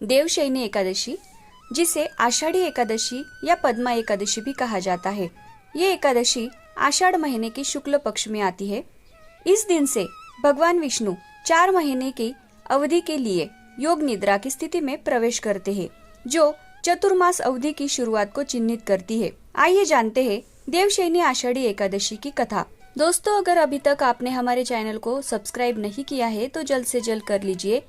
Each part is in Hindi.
देवशयनी एकादशी, जिसे आषाढ़ी एकादशी या पद्मा एकादशी भी कहा जाता है। ये एकादशी आषाढ़ महीने के शुक्ल पक्ष में आती है। इस दिन से भगवान विष्णु 4 महीने की अवधि के लिए योग निद्रा की स्थिति में प्रवेश करते हैं, जो चतुर्मास अवधि की शुरुआत को चिन्हित करती है। आइए जानते हैं देवशयनी आषाढ़ी एकादशी की कथा। दोस्तों, अगर अभी तक आपने हमारे चैनल को सब्सक्राइब नहीं किया है तो जल्द से जल्द कर लीजिए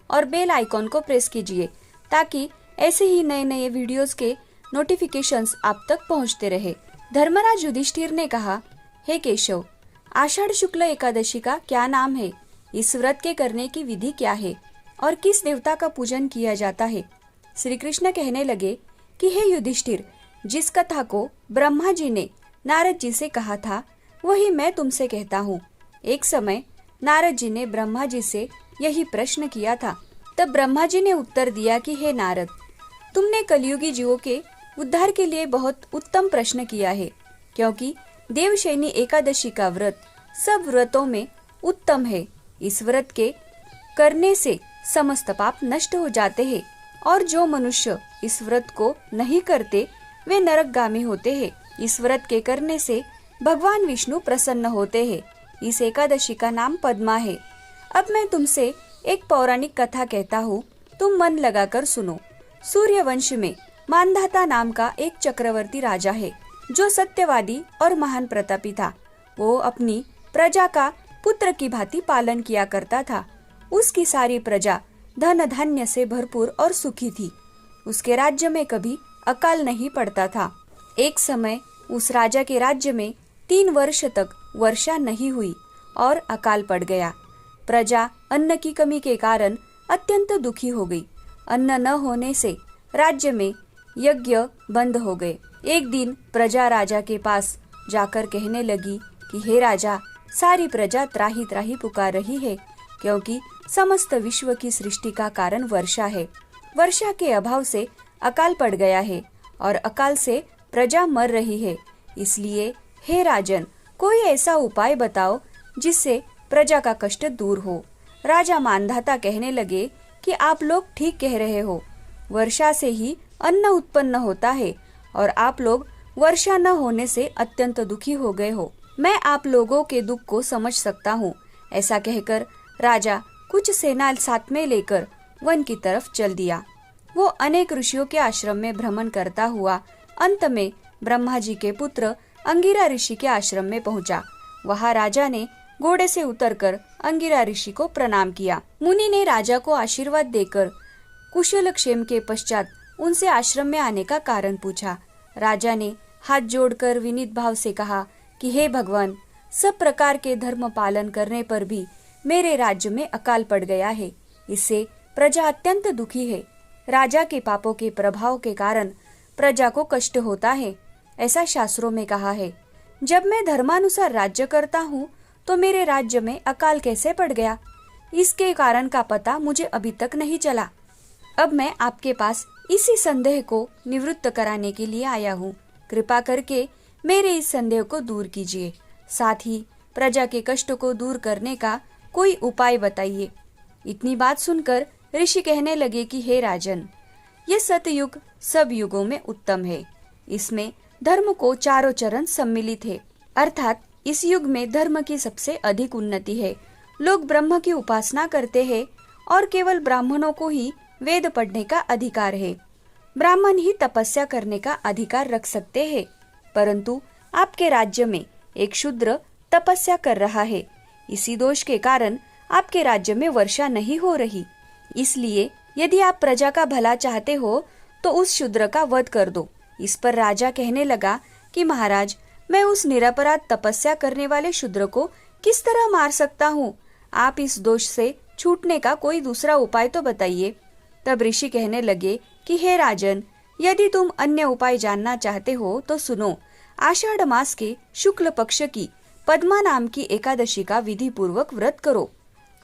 और बेल आइकॉन को प्रेस कीजिए, ताकि ऐसे ही नए नए वीडियोस के नोटिफिकेशंस आप तक पहुंचते रहे। धर्मराज युधिष्ठिर ने कहा, हे केशव, आषाढ़ शुक्ल एकादशी का क्या नाम है? इस व्रत के करने की विधि क्या है और किस देवता का पूजन किया जाता है? श्री कृष्ण कहने लगे कि हे युधिष्ठिर, जिस कथा को ब्रह्मा जी ने नारद जी से कहा था वही मैं तुमसे कहता हूँ। एक समय नारद जी ने ब्रह्मा जी से यही प्रश्न किया था। तब ब्रह्मा जी ने उत्तर दिया कि हे नारद, तुमने कलियुगी जीवों के उद्धार के लिए बहुत उत्तम प्रश्न किया है, क्योंकि देवशयनी एकादशी का व्रत सब व्रतों में उत्तम है। इस व्रत के करने से समस्त पाप नष्ट हो जाते हैं और जो मनुष्य इस व्रत को नहीं करते वे नरकगामी होते हैं। इस व्रत के करने से भगवान विष्णु प्रसन्न होते हैं। इस एकादशी का नाम पद्मा है। अब मैं तुमसे एक पौराणिक कथा कहता हूँ, तुम मन लगाकर सुनो। सूर्यवंश में मानधाता नाम का एक चक्रवर्ती राजा है, जो सत्यवादी और महान प्रतापी था। वो अपनी प्रजा का पुत्र की भांति पालन किया करता था। उसकी सारी प्रजा धन धान्य से भरपूर और सुखी थी। उसके राज्य में कभी अकाल नहीं पड़ता था। एक समय उस राजा के राज्य में 3 वर्ष तक वर्षा नहीं हुई और अकाल पड़ गया। प्रजा अन्न की कमी के कारण अत्यंत दुखी हो गई। अन्न न होने से राज्य में यज्ञ बंद हो गए। एक दिन प्रजा राजा के पास जाकर कहने लगी कि हे राजा, सारी प्रजा त्राही त्राही पुकार रही है, क्योंकि समस्त विश्व की सृष्टि का कारण वर्षा है। वर्षा के अभाव से अकाल पड़ गया है और अकाल से प्रजा मर रही है। इसलिए हे राजन, कोई ऐसा उपाय बताओ जिससे प्रजा का कष्ट दूर हो। राजा मानधाता कहने लगे कि आप लोग ठीक कह रहे हो। वर्षा से ही अन्न उत्पन्न होता है और आप लोग वर्षा न होने से अत्यंत दुखी हो गए हो। मैं आप लोगों के दुख को समझ सकता हूँ। ऐसा कहकर राजा कुछ सेना साथ में लेकर वन की तरफ चल दिया। वो अनेक ऋषियों के आश्रम में भ्रमण करता हुआ अंत में ब्रह्मा जी के पुत्र अंगिरा ऋषि के आश्रम में पहुंचा। वहां राजा ने घोड़े से उतरकर अंगिरा ऋषि को प्रणाम किया। मुनि ने राजा को आशीर्वाद देकर कुशल क्षेम के पश्चात उनसे आश्रम में आने का कारण पूछा। राजा ने हाथ जोड़कर विनीत भाव से कहा कि हे भगवान, सब प्रकार के धर्म पालन करने पर भी मेरे राज्य में अकाल पड़ गया है। इससे प्रजा अत्यंत दुखी है। राजा के पापों के प्रभाव के कारण प्रजा को कष्ट होता है। ऐसा शास्त्रों में कहा है। जब मैं धर्मानुसार राज्य करता हूँ तो मेरे राज्य में अकाल कैसे पड़ गया, इसके कारण का पता मुझे अभी तक नहीं चला। अब मैं आपके पास इसी संदेह को निवृत्त कराने के लिए आया हूँ। कृपा करके मेरे इस संदेह को दूर कीजिए। साथ ही प्रजा के कष्ट को दूर करने का कोई उपाय बताइए। इतनी बात सुनकर ऋषि कहने लगे कि हे राजन, ये सतयुग सब युगों में उत्तम है। इसमें धर्म को चारों चरण सम्मिलित है, अर्थात इस युग में धर्म की सबसे अधिक उन्नति है। लोग ब्रह्म की उपासना करते हैं और केवल ब्राह्मणों को ही वेद पढ़ने का अधिकार है। ब्राह्मण ही तपस्या करने का अधिकार रख सकते हैं, परंतु आपके राज्य में एक शूद्र तपस्या कर रहा है। इसी दोष के कारण आपके राज्य में वर्षा नहीं हो रही। इसलिए यदि आप प्रजा का भला चाहते हो तो उस शूद्र का वध कर दो। इस पर राजा कहने लगा कि महाराज, मैं उस निरपराध तपस्या करने वाले शूद्र को किस तरह मार सकता हूँ? आप इस दोष से छूटने का कोई दूसरा उपाय तो बताइए। तब ऋषि कहने लगे कि हे राजन, यदि तुम अन्य उपाय जानना चाहते हो तो सुनो। आषाढ़ मास के शुक्ल पक्ष की पद्मा नाम की एकादशी का विधि पूर्वक व्रत करो।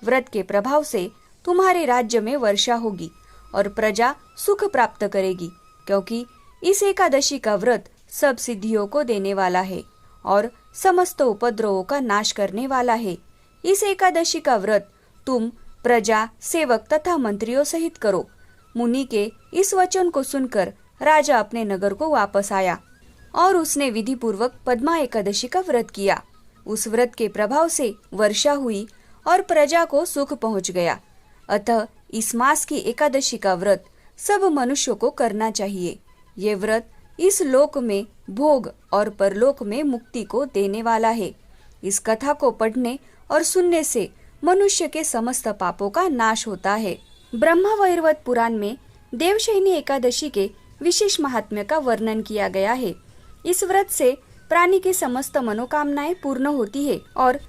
व्रत के प्रभाव से तुम्हारे राज्य में वर्षा होगी और प्रजा सुख प्राप्त करेगी, क्योंकि इस एकादशी का व्रत सब सिद्धियों को देने वाला है और समस्त उपद्रवों का नाश करने वाला है। इस एकादशी का व्रत तुम प्रजा, सेवक तथा मंत्रियों सहित करो। मुनि के इस वचन को सुनकर राजा अपने नगर को वापस आया और उसने विधि पूर्वक पद्मा एकादशी का व्रत किया। उस व्रत के प्रभाव से वर्षा हुई और प्रजा को सुख पहुंच गया। अतः इस मास की एकादशी का व्रत सब मनुष्यों को करना चाहिए। ये व्रत इस लोक में भोग और परलोक में मुक्ति को देने वाला है। इस कथा को पढ़ने और सुनने से मनुष्य के समस्त पापों का नाश होता है। ब्रह्मवैवर्त पुराण में देवशयनी एकादशी के विशेष महात्म्य का वर्णन किया गया है। इस व्रत से प्राणी की समस्त मनोकामनाएं पूर्ण होती है और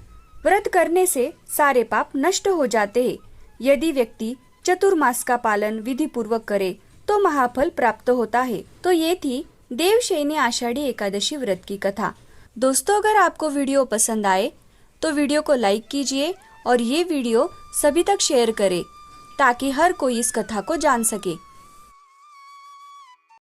व्रत करने से सारे पाप नष्ट हो जाते हैं। यदि व्यक्ति चतुर्मास का पालन विधि पूर्वक करे तो महाफल प्राप्त होता है। तो ये थी देवशयनी आषाढ़ी एकादशी व्रत की कथा। दोस्तों, अगर आपको वीडियो पसंद आए तो वीडियो को लाइक कीजिए और ये वीडियो सभी तक शेयर करें ताकि हर कोई इस कथा को जान सके।